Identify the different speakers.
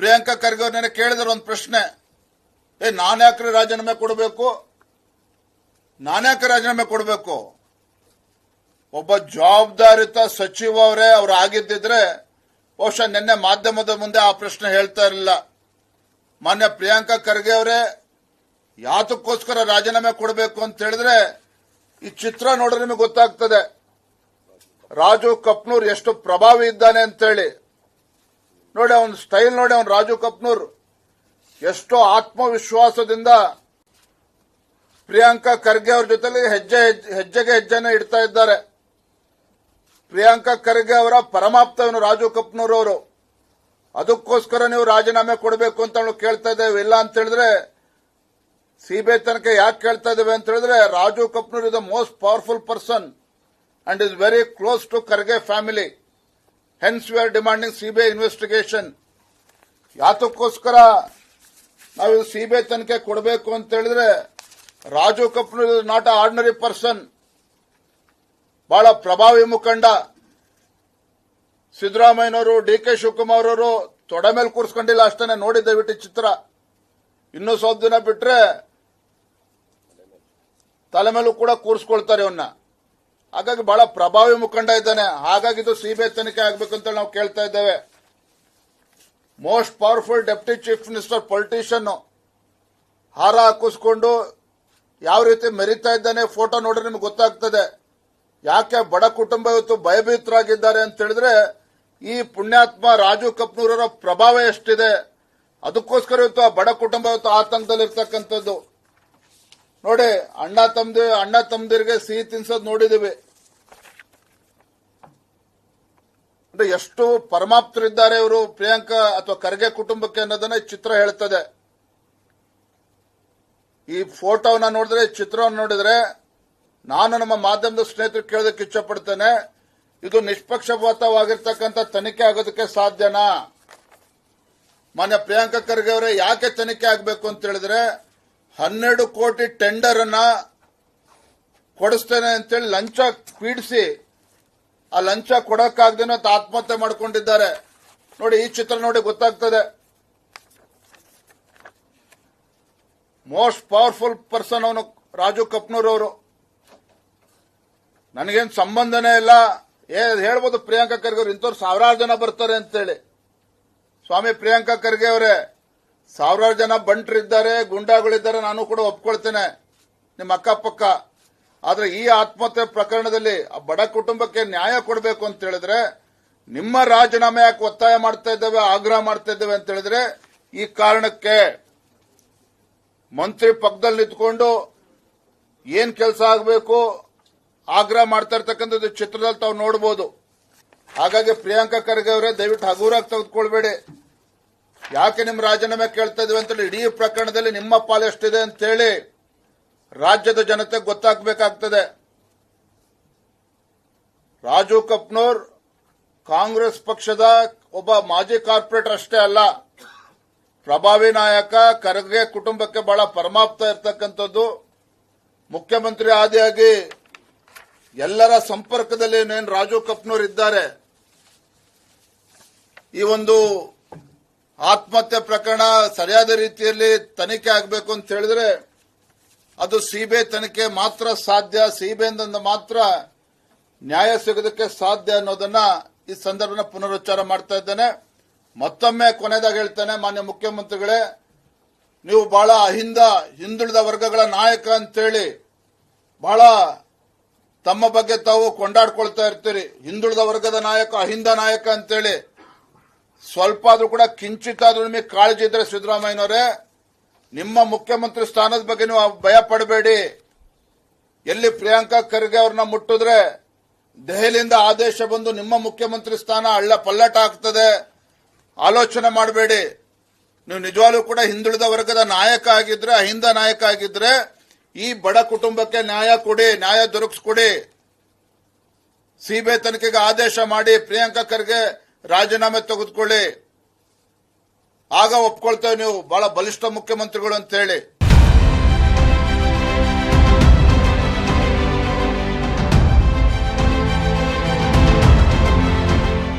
Speaker 1: ಪ್ರಿಯಾಂಕಾ ಖರ್ಗೆ ಅವ್ರನ್ನೇ ಕೇಳಿದ್ರು ಒಂದು ಪ್ರಶ್ನೆ, ನಾನ್ಯಾಕ್ರೆ ರಾಜೀನಾಮೆ ಕೊಡಬೇಕು, ನಾನ್ಯಾಕೆ ರಾಜೀನಾಮೆ ಕೊಡಬೇಕು? ಒಬ್ಬ ಜವಾಬ್ದಾರಿತ ಸಚಿವ ಅವರೇ ಅವ್ರು ಆಗಿದ್ದಿದ್ರೆ ಬಹುಶಃ ನಿನ್ನೆ ಮಾಧ್ಯಮದ ಮುಂದೆ ಆ ಪ್ರಶ್ನೆ ಹೇಳ್ತಾ ಇರಲಿಲ್ಲ. ಮಾನ್ಯ ಪ್ರಿಯಾಂಕಾ ಖರ್ಗೆ ಅವರೇ ಯಾತಕ್ಕೋಸ್ಕರ ರಾಜೀನಾಮೆ ಕೊಡಬೇಕು ಅಂತ ಹೇಳಿದ್ರೆ ಈ ಚಿತ್ರ ನೋಡಿದ್ರೆ ನಿಮಗೆ ಗೊತ್ತಾಗ್ತದೆ ರಾಜು ಕಪ್ನೂರ್ ಎಷ್ಟು ಪ್ರಭಾವಿ ಇದ್ದಾನೆ ಅಂತೇಳಿ. ನೋಡಿ ಅವನ ಸ್ಟೈಲ್ ನೋಡಿ, ಅವನು ರಾಜು ಕಪ್ನೂರ್ ಎಷ್ಟೋ ಆತ್ಮವಿಶ್ವಾಸದಿಂದ ಪ್ರಿಯಾಂಕಾ ಖರ್ಗೆ ಅವ್ರ ಜೊತೆಲಿ ಹೆಜ್ಜೆಗೆ ಹೆಜ್ಜೆನ ಇಡ್ತಾ ಇದ್ದಾರೆ. ಪ್ರಿಯಾಂಕಾ ಖರ್ಗೆ ಅವರ ಪರಮಾಪ್ತವನು ರಾಜು ಕಪ್ನೂರ್ ಅವರು. ಅದಕ್ಕೋಸ್ಕರ ನೀವು ರಾಜೀನಾಮೆ ಕೊಡಬೇಕು ಅಂತ ನಾವು ಕೇಳ್ತಾ ಇದ್ದೇವೆ. ಇಲ್ಲ ಅಂತ ಹೇಳಿದ್ರೆ ಸಿಬಿಐ ತನಕ ಯಾಕೆ ಕೇಳ್ತಾ ಇದ್ದೇವೆ ಅಂತ ಹೇಳಿದ್ರೆ Raju Kapnoor is the most powerful person and is very close to Kharge family. Hence we are demanding CBI investigation. ಯಾತಕ್ಕೋಸ್ಕರ ನಾವು ಸಿಬಿಐ ತನಿಖೆ ಕೊಡಬೇಕು ಅಂತ ಹೇಳಿದ್ರೆ Raju Kapnoor is not a ordinary person. ಬಹಳ ಪ್ರಭಾವಿ ಮುಖಂಡ. ಸಿದ್ದರಾಮಯ್ಯನವರು, ಡಿ.ಕೆ. ಶಿವಕುಮಾರ್ ಅವರು ತೊಡೆ ಮೇಲೆ ಕೂರಿಸ್ಕೊಂಡಿಲ್ಲ ಅಷ್ಟೇ. ನೋಡಿ ದಯವಿಟ್ಟು ಚಿತ್ರ, ಇನ್ನೂ ಸ್ವಲ್ಪ ದಿನ ಬಿಟ್ರೆ ತಲೆ ಮೇಲೂ ಕೂಡ ಕೂರಿಸ್ಕೊಳ್ತಾರೆ ಇವನ್ನ. ಹಾಗಾಗಿ ಬಹಳ ಪ್ರಭಾವಿ ಮುಖಂಡ ಇದ್ದಾನೆ. ಹಾಗಾಗಿ ಇದು ಸಿಬಿಐ ತನಿಖೆ ಆಗಬೇಕು ಅಂತ ನಾವು ಕೇಳ್ತಾ ಇದ್ದೇವೆ. Most powerful deputy chief minister politician ಹಾರ ಹಾಕಿಸ್ಕೊಂಡು ಯಾವ ರೀತಿ ಮೆರಿತಾ ಇದ್ದಾನೆ ಫೋಟೋ ನೋಡ್ರೆ ನಿಮ್ಗೆ ಗೊತ್ತಾಗ್ತದೆ. ಯಾಕೆ ಬಡ ಕುಟುಂಬ ಇವತ್ತು ಭಯಭೀತರಾಗಿದ್ದಾರೆ ಅಂತ ಹೇಳಿದ್ರೆ ಈ ಪುಣ್ಯಾತ್ಮ ರಾಜು ಕಪ್ನೂರರ ಪ್ರಭಾವ ಎಷ್ಟಿದೆ. ಅದಕ್ಕೋಸ್ಕರ ಇವತ್ತು ಆ ಬಡ ಕುಟುಂಬ ಇವತ್ತು ಆತಂಕದಲ್ಲಿರ್ತಕ್ಕಂಥದ್ದು. ನೋಡಿ, ಅಣ್ಣ ತಮ್ಮದಿರಿಗೆ ಸಿಹಿ ತಿನ್ಸೋದು ನೋಡಿದೀವಿ. ಅಂದ್ರೆ ಎಷ್ಟು ಪರಮಾಪ್ತರಿದ್ದಾರೆ ಇವರು ಪ್ರಿಯಾಂಕಾ ಅಥವಾ ಖರ್ಗೆ ಕುಟುಂಬಕ್ಕೆ ಅನ್ನೋದನ್ನ ಈ ಚಿತ್ರ ಹೇಳ್ತದೆ. ಈ ಫೋಟೋವನ್ನ ನೋಡಿದ್ರೆ, ಚಿತ್ರವನ್ನು ನೋಡಿದ್ರೆ ನಾನು ನಮ್ಮ ಮಾಧ್ಯಮದ ಸ್ನೇಹಿತರು ಕೇಳೋದಕ್ಕೆ ಇಚ್ಛಪಡ್ತೇನೆ, ಇದು ನಿಷ್ಪಕ್ಷಪಾತವಾಗಿರ್ತಕ್ಕಂಥ ತನಿಖೆ ಆಗೋದಕ್ಕೆ ಸಾಧ್ಯನಾ? ಮಾನ್ಯ ಪ್ರಿಯಾಂಕಾ ಖರ್ಗೆ ಅವರೇ, ಯಾಕೆ ತನಿಖೆ ಆಗಬೇಕು ಅಂತ ಹೇಳಿದ್ರೆ 12 ಕೋಟಿ ಟೆಂಡರ್ ಅನ್ನ ಕೊಡಿಸ್ತೇನೆ ಅಂತೇಳಿ ಲಂಚ ಪೀಡಿಸಿ ಆ ಲಂಚ ಕೊಡಕ್ಕಾಗ್ದೇನೋ ಆತ್ಮಹತ್ಯೆ ಮಾಡಿಕೊಂಡಿದ್ದಾರೆ. ನೋಡಿ, ಈ ಚಿತ್ರ ನೋಡಿ ಗೊತ್ತಾಗ್ತದೆ. ಮೋಸ್ಟ್ ಪವರ್ಫುಲ್ ಪರ್ಸನ್ ಅವನು ರಾಜು ಕಪ್ನೂರ್ ಅವರು. ನನಗೇನು ಸಂಬಂಧನೇ ಇಲ್ಲ. ಹೇಳ್ಬೋದು ಪ್ರಿಯಾಂಕಾ ಖರ್ಗೆ ಅವರು ಇಂಥವ್ರು ಸಾವಿರಾರು ಜನ ಬರ್ತಾರೆ ಅಂತೇಳಿ. ಸ್ವಾಮಿ ಪ್ರಿಯಾಂಕಾ ಖರ್ಗೆ ಅವರೇ, ಸಾವಿರಾರು ಜನ ಬಂಟರಿದ್ದಾರೆ, ಗುಂಡಾಗಳಿದ್ದಾರೆ, ನಾನು ಕೂಡ ಒಪ್ಕೊಳ್ತೇನೆ ನಿಮ್ಮ ಅಕ್ಕಪಕ್ಕ. ಆದ್ರೆ ಈ ಆತ್ಮಹತ್ಯೆ ಪ್ರಕರಣದಲ್ಲಿ ಆ ಬಡ ಕುಟುಂಬಕ್ಕೆ ನ್ಯಾಯ ಕೊಡಬೇಕು ಅಂತ ಹೇಳಿದ್ರೆ ನಿಮ್ಮ ರಾಜೀನಾಮೆ ಯಾಕೆ ಒತ್ತಾಯ ಮಾಡ್ತಾ ಇದ್ದೇವೆ, ಆಗ್ರಹ ಮಾಡ್ತಾ ಇದ್ದೇವೆ ಅಂತ ಹೇಳಿದ್ರೆ ಈ ಕಾರಣಕ್ಕೆ ಮಂತ್ರಿ ಪಕ್ಕದಲ್ಲಿ ನಿಂತ್ಕೊಂಡು ಏನ್ ಕೆಲಸ ಆಗಬೇಕು ಆಗ್ರಹ ಮಾಡ್ತಾ ಇರ್ತಕ್ಕಂಥದ್ದು ಚಿತ್ರದಲ್ಲಿ ತಾವು ನೋಡಬಹುದು. ಹಾಗಾಗಿ ಪ್ರಿಯಾಂಕಾ ಖರ್ಗೆ ಅವರೇ, ದಯವಿಟ್ಟು ಹಗುರಾಗಿ ತೆಗೆದುಕೊಳ್ಬೇಡಿ. ಯಾಕೆ ನಿಮ್ಮ ರಾಜೀನಾಮೆ ಕೇಳ್ತಾ ಇದೀವಿ ಅಂತೇಳಿ ಇಡೀ ಪ್ರಕರಣದಲ್ಲಿ ನಿಮ್ಮ ಪಾಲು ಎಷ್ಟಿದೆ ಅಂತೇಳಿ ರಾಜ್ಯದ ಜನತೆ ಗೊತ್ತಾಗಬೇಕಾಗ್ತದೆ. ರಾಜು ಕಪ್ನೂರ್ ಕಾಂಗ್ರೆಸ್ ಪಕ್ಷದ ಒಬ್ಬ ಮಾಜಿ ಕಾರ್ಪೊರೇಟರ್ ಅಷ್ಟೇ ಅಲ್ಲ, ಪ್ರಭಾವಿ ನಾಯಕ. ಖರ್ಗೆ ಕುಟುಂಬಕ್ಕೆ ಬಹಳ ಪರಮಾಪ್ತ ಇರತಕ್ಕಂಥದ್ದು. ಮುಖ್ಯಮಂತ್ರಿ ಆದಿಯಾಗಿ ಎಲ್ಲರ ಸಂಪರ್ಕದಲ್ಲಿ ಏನೇನು ರಾಜು ಕಪ್ನೂರ್ ಇದ್ದಾರೆ. ಈ ಒಂದು ಆತ್ಮಹತ್ಯೆ ಪ್ರಕರಣ ಸರಿಯಾದ ರೀತಿಯಲ್ಲಿ ತನಿಖೆ ಆಗಬೇಕು ಅಂತ ಹೇಳಿದ್ರೆ ಅದು ಸಿಬಿಐ ತನಿಖೆ ಮಾತ್ರ ಸಾಧ್ಯ. ಸಿಬಿಐನಿಂದ ಮಾತ್ರ ನ್ಯಾಯ ಸಿಗೋದಕ್ಕೆ ಸಾಧ್ಯ ಅನ್ನೋದನ್ನ ಈ ಸಂದರ್ಭನ ಪುನರುಚ್ಚಾರ ಮಾಡ್ತಾ ಇದ್ದೇನೆ. ಮತ್ತೊಮ್ಮೆ ಕೊನೆಯದಾಗಿ ಹೇಳ್ತೇನೆ, ಮಾನ್ಯ ಮುಖ್ಯಮಂತ್ರಿಗಳೇ, ನೀವು ಬಹಳ ಹಿಂದುಳಿದ ವರ್ಗಗಳ ನಾಯಕ ಅಂತೇಳಿ ಬಹಳ ತಮ್ಮ ಬಗ್ಗೆ ತಾವು ಕೊಂಡಾಡ್ಕೊಳ್ತಾ ಇರ್ತೀರಿ. ಹಿಂದುಳಿದ ವರ್ಗದ ನಾಯಕ, ಅಹಿಂದ ನಾಯಕ ಅಂತೇಳಿ. ಸ್ವಲ್ಪ ಆದ್ರೂ ಕೂಡ ಕಿಂಚಿತ್ತಾದ್ರೂ ನಿಮಗೆ ಕಾಳಜಿ ಇದ್ರೆ ಸಿದ್ದರಾಮಯ್ಯನವರೇ, ನಿಮ್ಮ ಮುಖ್ಯಮಂತ್ರಿ ಸ್ಥಾನದ ಬಗ್ಗೆ ನೀವು ಭಯ ಪಡಬೇಡಿ. ಎಲ್ಲಿ ಪ್ರಿಯಾಂಕಾ ಖರ್ಗೆ ಅವ್ರನ್ನ ಮುಟ್ಟಿದ್ರೆ ದೆಹಲಿಯಿಂದ ಆದೇಶ ಬಂದು ನಿಮ್ಮ ಮುಖ್ಯಮಂತ್ರಿ ಸ್ಥಾನ ಪಲ್ಲಟ ಆಗ್ತದೆ. ಆಲೋಚನೆ ಮಾಡಬೇಡಿ. ನೀವು ನಿಜವಾಗ್ಲೂ ಕೂಡ ಹಿಂದುಳಿದ ವರ್ಗದ ನಾಯಕ ಆಗಿದ್ರೆ, ಅಹಿಂದ ನಾಯಕ ಆಗಿದ್ರೆ ಈ ಬಡ ಕುಟುಂಬಕ್ಕೆ ನ್ಯಾಯ ಕೊಡಿ, ನ್ಯಾಯ ದೊರಕಿಸ್ಕೊಡಿ. ಸಿಬಿಐ ತನಿಖೆಗೆ ಆದೇಶ ಮಾಡಿ, ಪ್ರಿಯಾಂಕಾ ಖರ್ಗೆ ರಾಜೀನಾಮೆ ತೆಗೆದುಕೊಳ್ಳಿ. ಆಗ ಒಪ್ಕೊಳ್ತೇವೆ ನೀವು ಬಹಳ ಬಲಿಷ್ಠ ಮುಖ್ಯಮಂತ್ರಿಗಳು ಅಂತ ಹೇಳಿ.